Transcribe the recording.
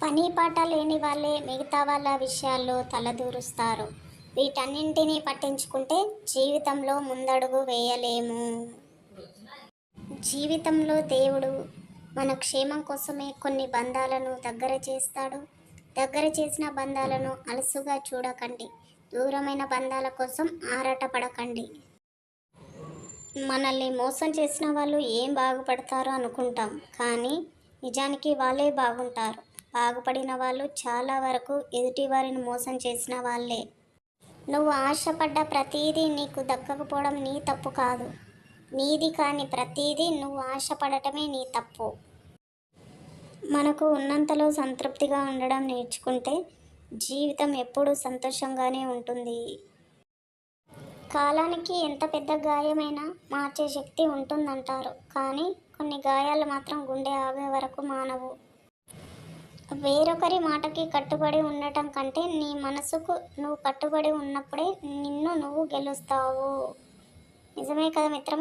పని పాట లేని వాళ్ళే మిగతా వాళ్ళ విషయాల్లో తలదూరుస్తారు. వీటన్నింటినీ పట్టించుకుంటే జీవితంలో ముందడుగు వేయలేము. జీవితంలో దేవుడు మన క్షేమం కోసమే కొన్ని బంధాలను దగ్గర చేస్తాడు. దగ్గర చేసిన బంధాలను అలుసుగా చూడకండి. దూరమైన బంధాల కోసం ఆరాటపడకండి. మనల్ని మోసం చేసిన వాళ్ళు ఏం బాగుపడతారో అనుకుంటాం, కానీ నిజానికి వాళ్ళే బాగుంటారు. బాగుపడిన వాళ్ళు చాలా వరకు ఎదుటివారిని మోసం చేసిన వాళ్ళే. నువ్వు ఆశపడ్డ ప్రతీదీ నీకు దక్కకపోవడం నీ తప్పు కాదు. నీది కాని ప్రతీదీ నువ్వు ఆశపడటమే నీ తప్పు. మనకు ఉన్నంతలో సంతృప్తిగా ఉండడం నేర్చుకుంటే జీవితం ఎప్పుడూ సంతోషంగానే ఉంటుంది. కాలానికి ఎంత పెద్ద గాయమైనా మార్చే శక్తి ఉంటుందంటారు, కానీ కొన్ని గాయాలు మాత్రం గుండె ఆగే వరకు మానవు. వేరొకరి మాటకి కట్టుబడి ఉండటం కంటే నీ మనసుకు నువ్వు కట్టుబడి ఉన్నప్పుడే నిన్ను నువ్వు గెలుస్తావు. నిజమే కదా మిత్రమా?